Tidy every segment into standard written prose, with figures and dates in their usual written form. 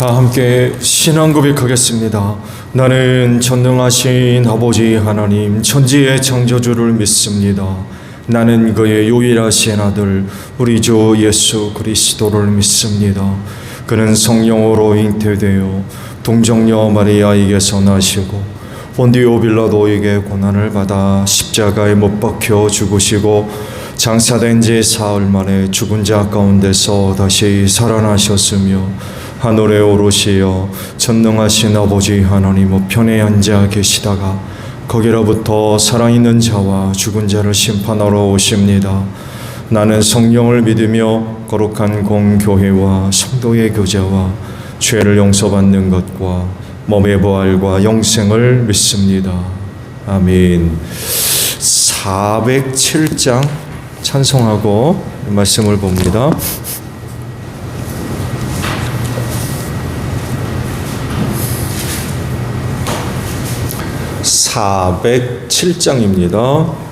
다 함께 신앙 고백하겠습니다. 나는 전능하신 아버지 하나님 천지의 창조주를 믿습니다. 나는 그의 유일하신 아들 우리 주 예수 그리스도를 믿습니다. 그는 성령으로 잉태되어 동정녀 마리아에게서 나시고 본디오 빌라도에게 고난을 받아 십자가에 못 박혀 죽으시고 장사된 지 사흘 만에 죽은 자 가운데서 다시 살아나셨으며 하늘에 오르시어 전능하신 아버지 하나님 우편에 앉아 계시다가 거기로부터 살아있는 자와 죽은 자를 심판하러 오십니다. 나는 성령을 믿으며 거룩한 공교회와 성도의 교제와 죄를 용서받는 것과 몸의 부활과 영생을 믿습니다. 아멘. 407장 찬송하고 말씀을 봅니다. 407장입니다.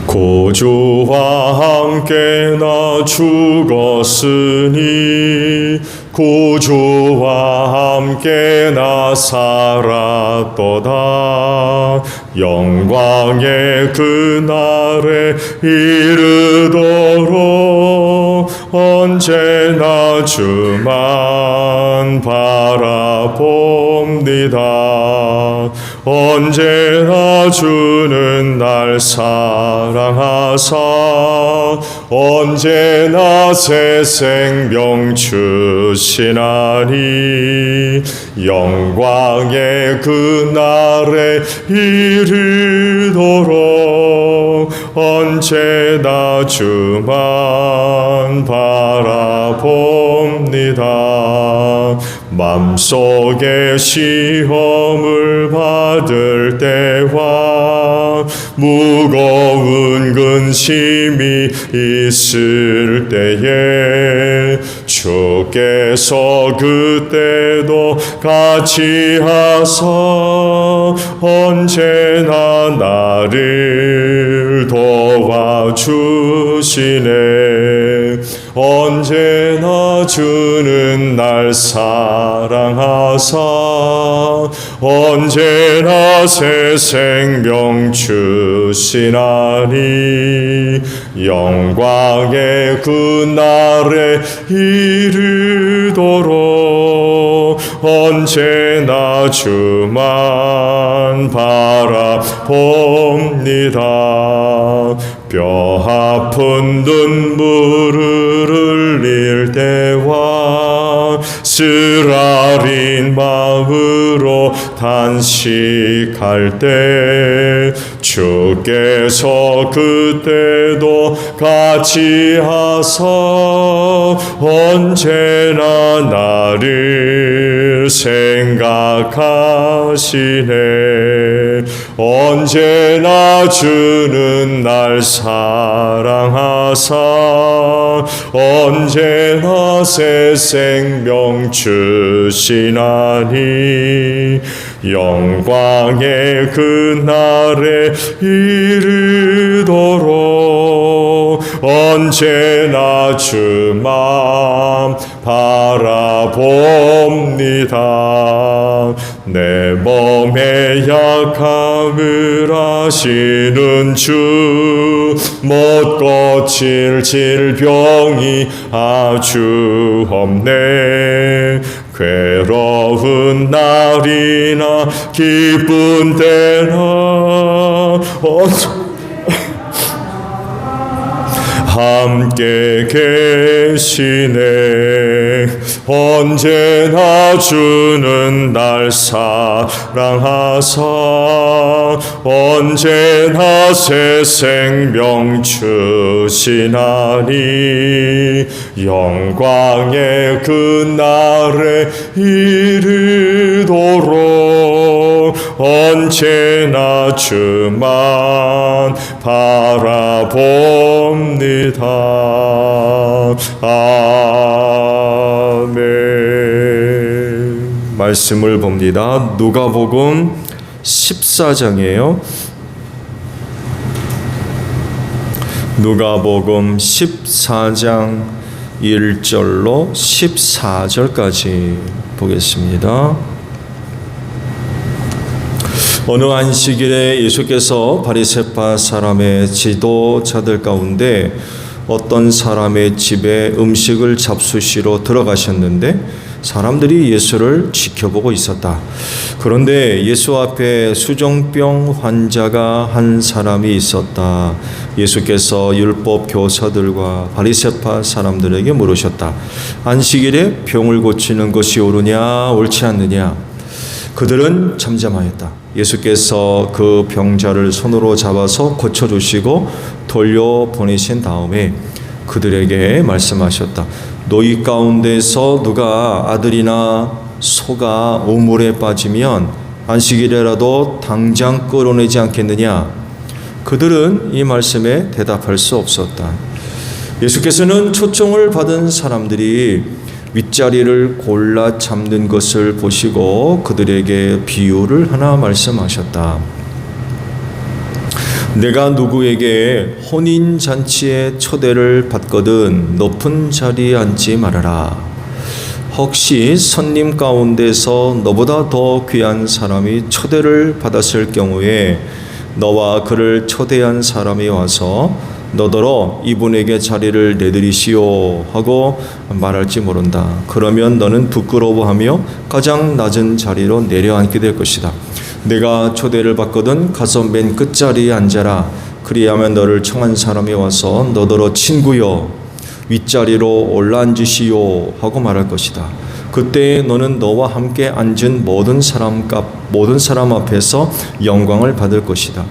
구주와 함께 나 죽었으니 구주와 함께 나 살았도다. 영광의 그날에 이르도록 언제나 주만 바라봅니다. 언제나 주는 날 사랑하사 언제나 새 생명 주시나니 영광의 그날에 이르도록 언제나 주만 바라봅니다. 맘속에 시험을 받을 때와 무거운 근심이 있을 때에 주께서 그때도 같이 하사 언제나 나를 도와주시네. 언제나 주는 날 사랑하사 언제나 새 생명 주시나니 영광의 그날에 이르도록 언제나 주만 바라봅니다. 뼈 아픈 눈물을 흘릴 때와 쓰라린 마음으로 단식할 때 주께서 그때도 같이 하사 언제나 나를 생각하시네. 언제나 주는 날 사랑하사 언제나 새 생명 주시나니 영광의 그날에 이르도록 언제나 주만 바라봅니다. 내 몸의 약함을 아시는 주 못 고칠 질병이 아주 없네. 괴로운 날이나 기쁜 때나 함께 계시네. 언제나 주는 날 사랑하사 언제나 새 생명 주시나니 영광의 그날에 이르도록 언제나 주만 바라봅니다. 아멘. 말씀을 봅니다. 누가복음 14장이에요. 누가복음 14장 1절로 14절까지 보겠습니다. 어느 안식일에 예수께서 바리새파 사람의 지도자들 가운데 어떤 사람의 집에 음식을 잡수시러 들어가셨는데 사람들이 예수를 지켜보고 있었다. 그런데 예수 앞에 수정병 환자가 한 사람이 있었다. 예수께서 율법 교사들과 바리새파 사람들에게 물으셨다. 안식일에 병을 고치는 것이 옳으냐 옳지 않느냐? 그들은 잠잠하였다. 예수께서 그 병자를 손으로 잡아서 고쳐주시고 돌려보내신 다음에 그들에게 말씀하셨다. 너희 가운데서 누가 아들이나 소가 우물에 빠지면 안식일에라도 당장 끌어내지 않겠느냐? 그들은 이 말씀에 대답할 수 없었다. 예수께서는 초청을 받은 사람들이 윗자리를 골라 잡는 것을 보시고 그들에게 비유를 하나 말씀하셨다. 내가 누구에게 혼인잔치에 초대를 받거든 높은 자리에 앉지 말아라. 혹시 손님 가운데서 너보다 더 귀한 사람이 초대를 받았을 경우에 너와 그를 초대한 사람이 와서 너더러 이분에게 자리를 내드리시오 하고 말할지 모른다. 그러면 너는 부끄러워하며 가장 낮은 자리로 내려앉게 될 것이다. 내가 초대를 받거든 가서 맨 끝자리에 앉아라. 그리하면 너를 청한 사람이 와서 너더러 친구여 윗자리로 올라앉으시오 하고 말할 것이다. 그때 너는 너와 함께 앉은 모든 사람 앞에서 영광을 받을 것이다.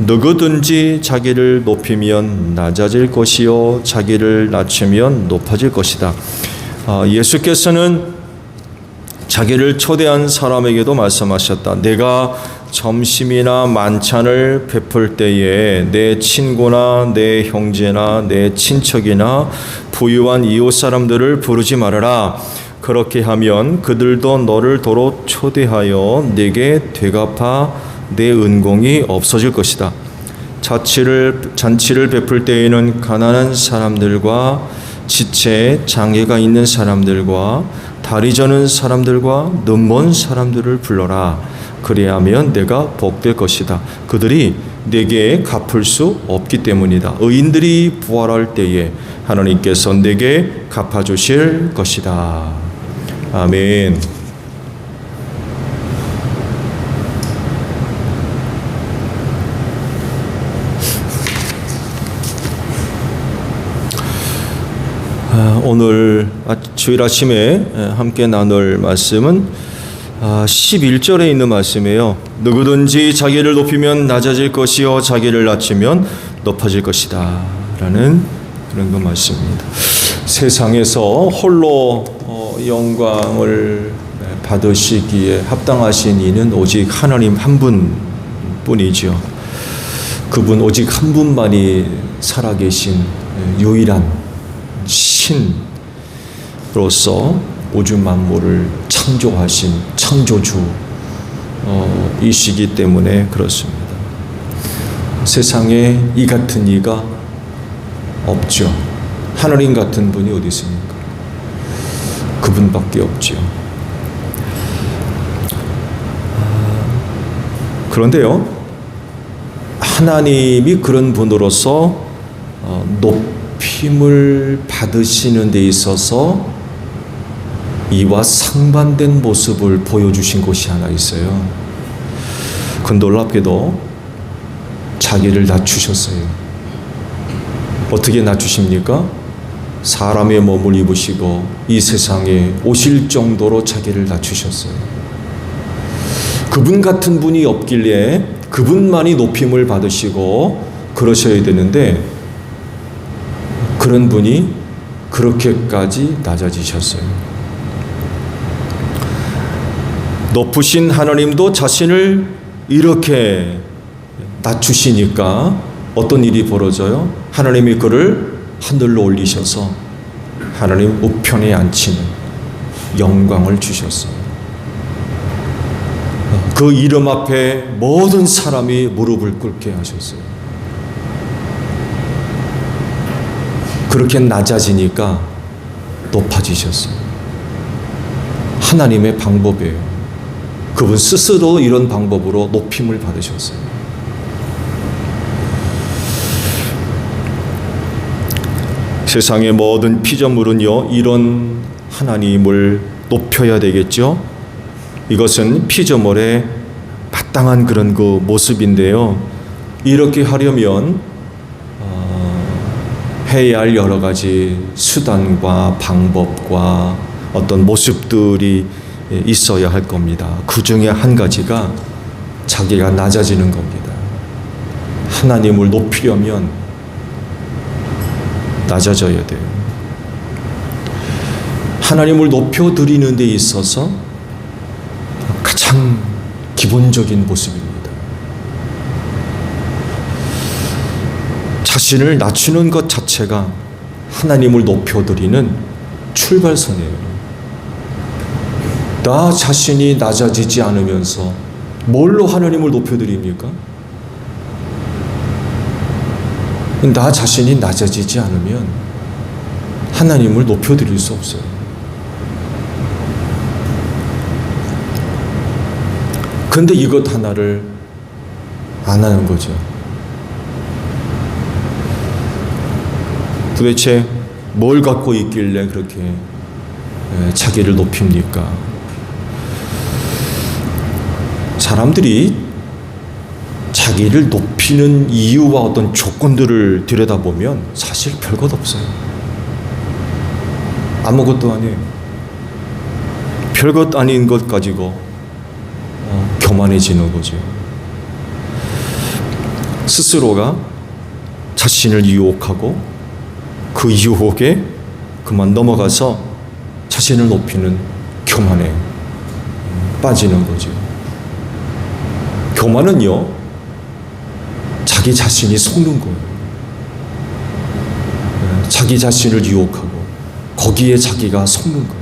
누구든지 자기를 높이면 낮아질 것이요 자기를 낮추면 높아질 것이다. 예수께서는 자기를 초대한 사람에게도 말씀하셨다. 내가 점심이나 만찬을 베풀 때에 내 친구나 내 형제나 내 친척이나 부유한 이웃 사람들을 부르지 말아라. 그렇게 하면 그들도 너를 도로 초대하여 내게 되갚아 내 은공이 없어질 것이다. 잔치를 베풀 때에는 가난한 사람들과 지체에 장애가 있는 사람들과 다리 저는 사람들과 눈먼 사람들을 불러라. 그리하면 내가 복될 것이다. 그들이 내게 갚을 수 없기 때문이다. 의인들이 부활할 때에 하나님께서 내게 갚아주실 것이다. 아멘. 오늘 주일 아침에 함께 나눌 말씀은 11절에 있는 말씀이에요. 누구든지 자기를 높이면 낮아질 것이요 자기를 낮추면 높아질 것이다 라는 그런 그 말씀입니다. 세상에서 홀로 영광을 받으시기에 합당하신 이는 오직 하나님 한 분뿐이죠. 그분 오직 한 분만이 살아계신 유일한 신으로서 우주 만물을 창조하신 창조주이시기 때문에 그렇습니다. 세상에 이 같은 이가 없죠. 하나님 같은 분이 어디 있습니까? 그분밖에 없죠. 그런데요, 하나님이 그런 분으로서 높임을 받으시는 데 있어서 이와 상반된 모습을 보여주신 곳이 하나 있어요. 그 놀랍게도 자기를 낮추셨어요. 어떻게 낮추십니까? 사람의 몸을 입으시고 이 세상에 오실 정도로 자기를 낮추셨어요. 그분 같은 분이 없길래 그분만이 높임을 받으시고 그러셔야 되는데 그런 분이 그렇게까지 낮아지셨어요. 높으신 하나님도 자신을 이렇게 낮추시니까 어떤 일이 벌어져요? 하나님이 그를 하늘로 올리셔서 하나님 우편에 앉히는 영광을 주셨어요. 그 이름 앞에 모든 사람이 무릎을 꿇게 하셨어요. 그렇게 낮아지니까 높아지셨어요. 하나님의 방법이에요. 그분 스스로 이런 방법으로 높임을 받으셨어요. 세상의 모든 피조물은요, 이런 하나님을 높여야 되겠죠. 이것은 피조물의 마땅한 그런 그 모습인데요. 이렇게 하려면 해야 할 여러 가지 수단과 방법과 어떤 모습들이 있어야 할 겁니다. 그 중에 한 가지가 자기가 낮아지는 겁니다. 하나님을 높이려면 낮아져야 돼요. 하나님을 높여드리는 데 있어서 가장 기본적인 모습입니다. 자신을 낮추는 것 자체가 하나님을 높여드리는 출발선이에요. 나 자신이 낮아지지 않으면서 뭘로 하나님을 높여드립니까? 나 자신이 낮아지지 않으면 하나님을 높여드릴 수 없어요. 근데 이것 하나를 안 하는 거죠. 도대체 뭘 갖고 있길래 그렇게 자기를 높입니까? 사람들이 자기를 높이는 이유와 어떤 조건들을 들여다보면 사실 별것 없어요. 아무것도 아니에요. 별것 아닌 것 가지고 교만해지는 거죠. 스스로가 자신을 유혹하고 그 유혹에 그만 넘어가서 자신을 높이는 교만에 빠지는 거죠. 교만은요, 자기 자신이 속는 거예요. 자기 자신을 유혹하고 거기에 자기가 속는 거예요.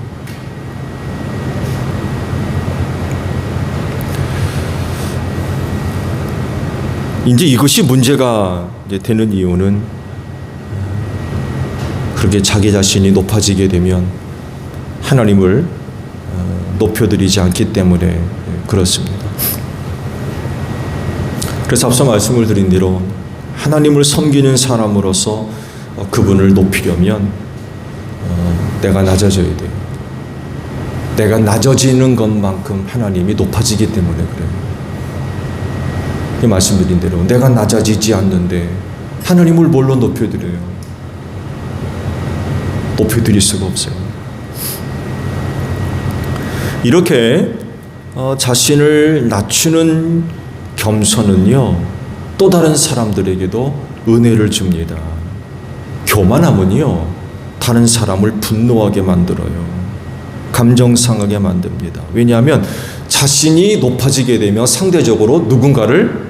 이제 이것이 문제가 되는 이유는 그렇게 자기 자신이 높아지게 되면 하나님을 높여드리지 않기 때문에 그렇습니다. 그래서 앞서 말씀을 드린 대로 하나님을 섬기는 사람으로서 그분을 높이려면 내가 낮아져야 돼요. 내가 낮아지는 것만큼 하나님이 높아지기 때문에 그래요. 말씀드린 대로 내가 낮아지지 않는데 하나님을 뭘로 높여드려요? 높여드릴 수가 없어요. 이렇게 자신을 낮추는 겸손은요, 또 다른 사람들에게도 은혜를 줍니다. 교만함은요, 다른 사람을 분노하게 만들어요. 감정 상하게 만듭니다. 왜냐하면 자신이 높아지게 되면 상대적으로 누군가를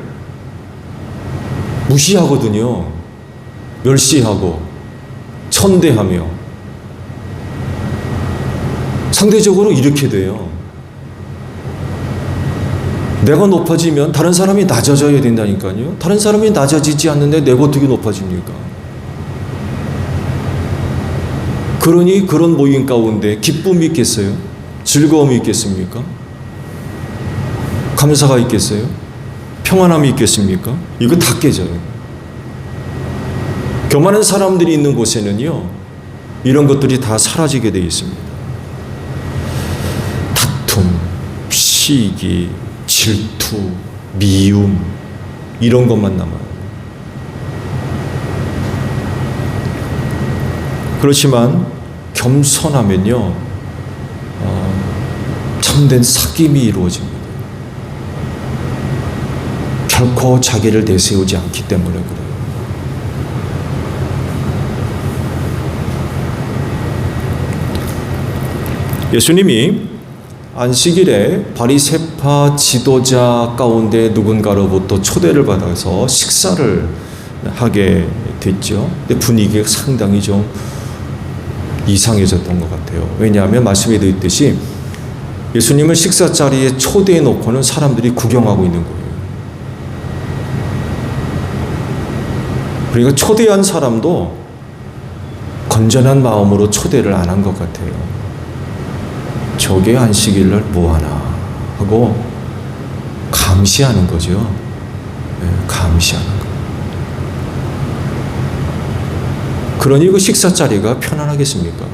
무시하거든요. 멸시하고 천대하며 상대적으로 이렇게 돼요. 내가 높아지면 다른 사람이 낮아져야 된다니까요. 다른 사람이 낮아지지 않는데 내가 어떻게 높아집니까? 그러니 그런 모임 가운데 기쁨이 있겠어요? 즐거움이 있겠습니까? 감사가 있겠어요? 평안함이 있겠습니까? 이거 다 깨져요. 교만한 사람들이 있는 곳에는요, 이런 것들이 다 사라지게 되어 있습니다. 다툼, 시기, 질투, 미움, 이런 것만 남아요. 그렇지만 겸손하면요, 참된 사귐이 이루어집니다. 결코 자기를 내세우지 않기 때문에 그래요. 예수님이 안식일에 바리새파 지도자 가운데 누군가로부터 초대를 받아서 식사를 하게 됐죠. 근데 분위기가 상당히 좀 이상해졌던 것 같아요. 왜냐하면 말씀에 드렸듯이 예수님을 식사 자리에 초대해 놓고는 사람들이 구경하고 있는 거예요. 그러니까 초대한 사람도 건전한 마음으로 초대를 안 한 것 같아요. 저게 안식일날 뭐하나 하고 감시하는 거죠. 네, 감시하는 거. 그러니 그 식사 자리가 편안하겠습니까?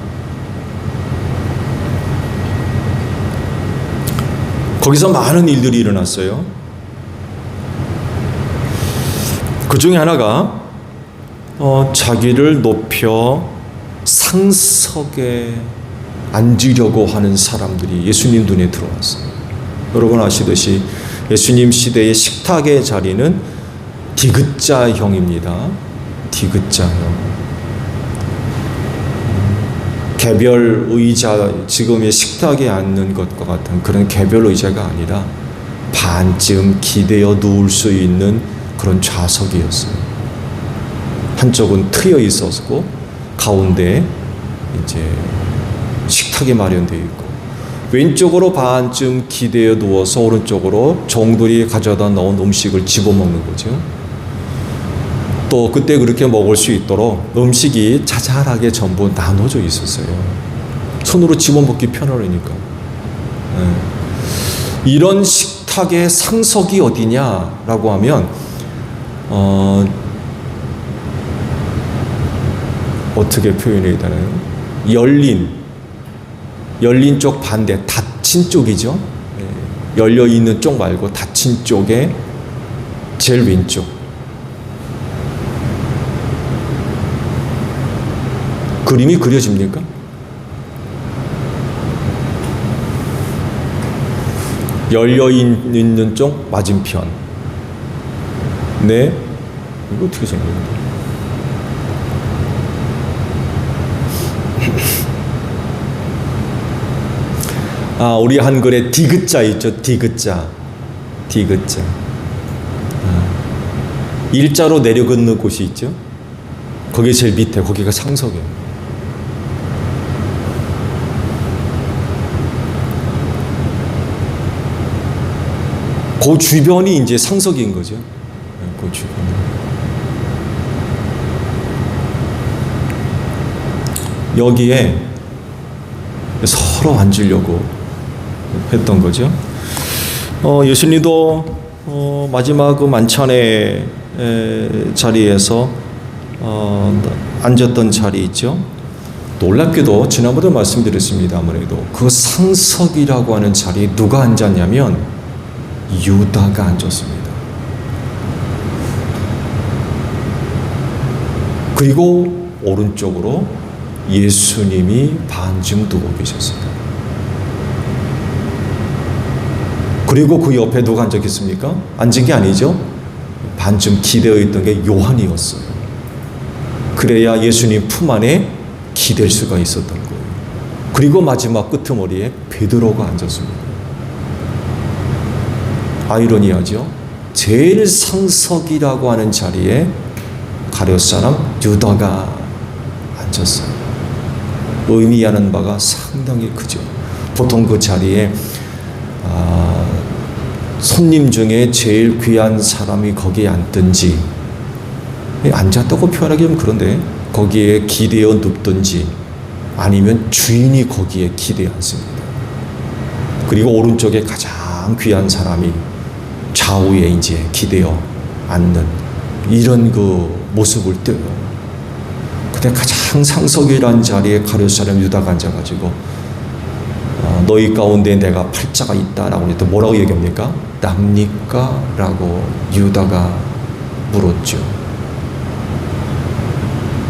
거기서 많은 일들이 일어났어요. 그 중에 하나가 자기를 높여 상석에 앉으려고 하는 사람들이 예수님 눈에 들어왔어요. 여러분 아시듯이 예수님 시대의 식탁의 자리는 디귿자형입니다. 디귿자형. 개별 의자, 지금의 식탁에 앉는 것과 같은 그런 개별 의자가 아니라 반쯤 기대어 누울 수 있는 그런 좌석이었어요. 한쪽은 트여 있었고 가운데 이제 식탁이 마련되어 있고 왼쪽으로 반쯤 기대어 누워서 오른쪽으로 종들이 가져다 놓은 음식을 집어먹는 거죠. 또 그때 그렇게 먹을 수 있도록 음식이 자잘하게 전부 나눠져 있었어요. 손으로 집어먹기 편하니까. 이런 식탁의 상석이 어디냐라고 하면 어떻게 표현해야 되나요? 열린 쪽 반대, 닫힌 쪽이죠. 열려 있는 쪽 말고 닫힌 쪽에 제일 왼쪽. 그림이 그려집니까? 열려 있는 쪽 맞은편. 네, 이거 어떻게 생겼는데? 우리 한글에 디귿자 있죠? 디귿자. 일자로 내려긋는 곳이 있죠? 거기 제일 밑에, 거기가 상석이에요. 그 주변이 이제 상석인 거죠. 그 주변. 여기에 서로 앉으려고 했던 거죠. 예수님도 마지막 그 만찬의 자리에서 앉았던 자리 있죠. 놀랍게도 지난번에 말씀드렸습니다. 아무래도 그 상석이라고 하는 자리에 누가 앉았냐면 유다가 앉았습니다. 그리고 오른쪽으로 예수님이 반쯤 두고 계셨습니다. 그리고 그 옆에 누가 앉아 계십니까? 앉은 게 아니죠. 반쯤 기대어 있던 게 요한이었어요. 그래야 예수님 품 안에 기댈 수가 있었던 거예요. 그리고 마지막 끄트머리에 베드로가 앉았습니다. 아이러니하죠. 제일 상석이라고 하는 자리에 가룟 사람 유다가 앉았어요. 의미하는 바가 상당히 크죠. 보통 그 자리에 손님 중에 제일 귀한 사람이 거기에 앉든지, 앉았다고 표현하기 좀 그런데 거기에 기대어 눕든지 아니면 주인이 거기에 기대어 앉습니다. 그리고 오른쪽에 가장 귀한 사람이 좌우에 이제 기대어 앉는 이런 그 모습을 띄어요. 근데 가장 상석이라는 자리에 가룟 사람 유다가 앉아가지고 너희 가운데 내가 팔자가 있다라고 했더니 뭐라고 얘기합니까? 납니까? 라고 유다가 물었죠.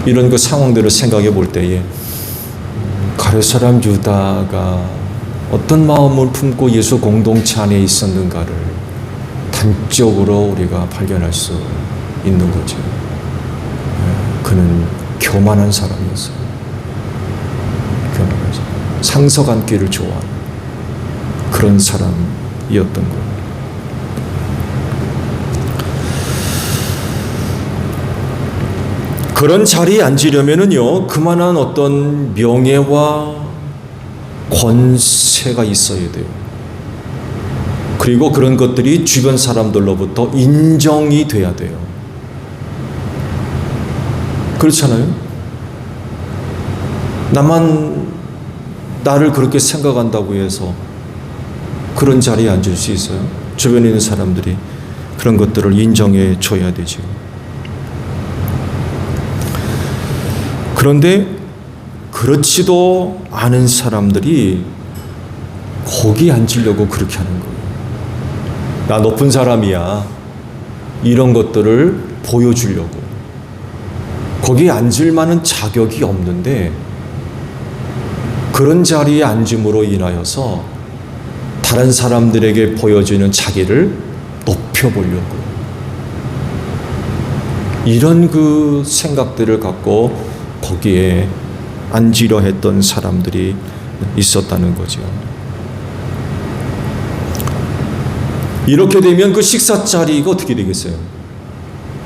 이런 그 상황들을 생각해 볼 때에 가룟 사람 유다가 어떤 마음을 품고 예수 공동체 안에 있었는가를 단적으로 우리가 발견할 수 있는 거죠. 그는 교만한 사람이었어요. 교만한 사람. 상석 앉기를 좋아하는 그런 사람이었던 거예요. 그런 자리에 앉으려면은요, 그만한 어떤 명예와 권세가 있어야 돼요. 그리고 그런 것들이 주변 사람들로부터 인정이 돼야 돼요. 그렇잖아요? 나만 나를 그렇게 생각한다고 해서 그런 자리에 앉을 수 있어요? 주변에 있는 사람들이 그런 것들을 인정해 줘야 되죠. 그런데 그렇지도 않은 사람들이 거기 앉으려고 그렇게 하는 거예요. 나 높은 사람이야. 이런 것들을 보여주려고. 거기에 앉을 만한 자격이 없는데 그런 자리에 앉음으로 인하여서 다른 사람들에게 보여주는 자기를 높여보려고. 이런 그 생각들을 갖고 거기에 앉으려 했던 사람들이 있었다는 거죠. 이렇게 되면 그 식사 자리가 어떻게 되겠어요?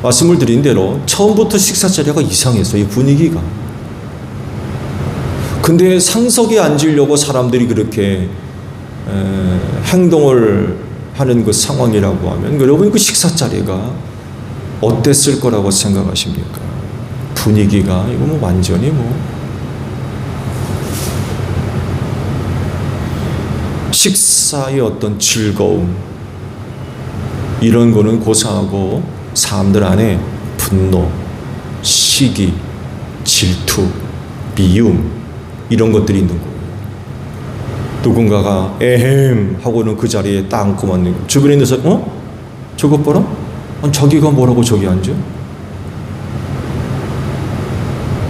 말씀을 드린 대로 처음부터 식사 자리가 이상했어요. 이 분위기가. 근데 상석에 앉으려고 사람들이 그렇게 행동을 하는 그 상황이라고 하면 여러분 그 식사 자리가 어땠을 거라고 생각하십니까? 분위기가 이거 뭐 완전히 식사의 어떤 즐거움 이런 거는 고사하고 사람들 안에 분노, 시기, 질투, 미움 이런 것들이 있는 거예요. 누군가가 에헴 하고는 그 자리에 딱 앉고만 있는 거예요. 주변에 있는 사람 저것 봐라? 자기가 뭐라고 저기 앉아?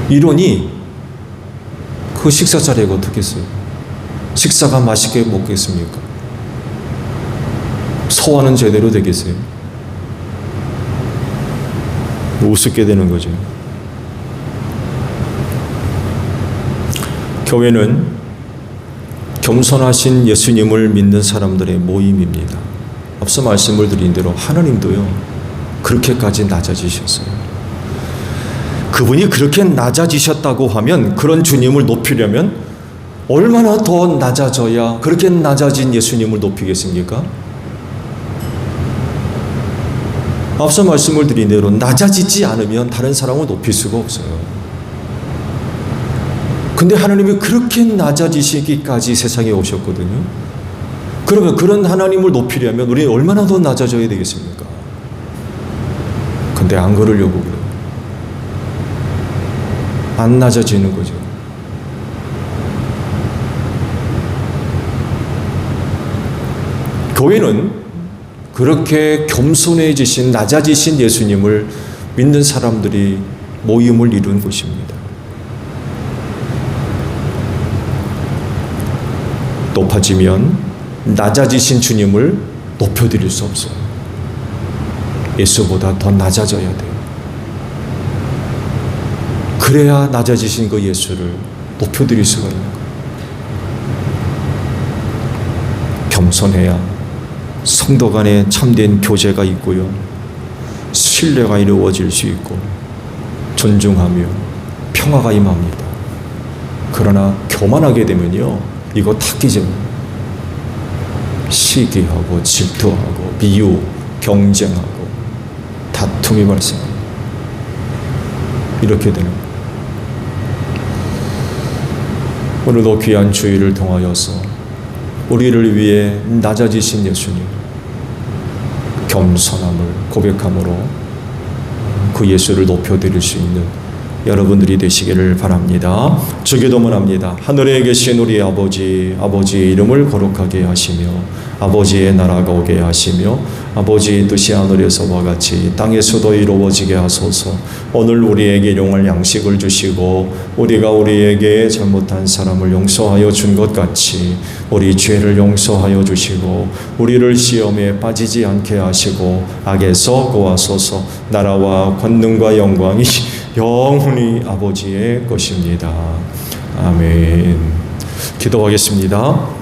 이러니 그 식사 자리가 어떻겠어요? 식사가 맛있게 먹겠습니까? 소화는 제대로 되겠어요? 우습게 되는 거죠. 교회는 겸손하신 예수님을 믿는 사람들의 모임입니다. 앞서 말씀을 드린 대로 하나님도요 그렇게까지 낮아지셨어요. 그분이 그렇게 낮아지셨다고 하면 그런 주님을 높이려면 얼마나 더 낮아져야 그렇게 낮아진 예수님을 높이겠습니까? 앞서 말씀을 드린 대로 낮아지지 않으면 다른 사람을 높일 수가 없어요. 근데 하나님이 그렇게 낮아지시기까지 세상에 오셨거든요. 그러면 그런 하나님을 높이려면 우리는 얼마나 더 낮아져야 되겠습니까? 근데 안 그러려고 그래요. 안 낮아지는 거죠. 교회는 그렇게 겸손해지신 낮아지신 예수님을 믿는 사람들이 모임을 이룬 곳입니다. 높아지면 낮아지신 주님을 높여드릴 수 없어요. 예수보다 더 낮아져야 돼요. 그래야 낮아지신 그 예수를 높여드릴 수가 있는 거예요. 겸손해야 성도 간에 참된 교제가 있고요. 신뢰가 이루어질 수 있고 존중하며 평화가 임합니다. 그러나 교만하게 되면요. 이거 탁기죠. 시기하고 질투하고 미움, 경쟁하고 다툼이 발생합니다. 이렇게 되는 거예요. 오늘도 귀한 주일을 통하여서 우리를 위해 낮아지신 예수님 겸손함을 고백함으로 그 예수를 높여드릴 수 있는 여러분들이 되시기를 바랍니다. 주기도문 합니다. 하늘에 계신 우리 아버지, 아버지의 이름을 거룩하게 하시며 아버지의 나라가 오게 하시며 아버지의 뜻이 하늘에서와 같이 땅에서도 이루어지게 하소서. 오늘 우리에게 일용할 양식을 주시고 우리가 우리에게 잘못한 사람을 용서하여 준 것 같이 우리 죄를 용서하여 주시고 우리를 시험에 빠지지 않게 하시고 악에서 구하소서. 나라와 권능과 영광이 영원히 아버지의 것입니다. 아멘. 기도하겠습니다.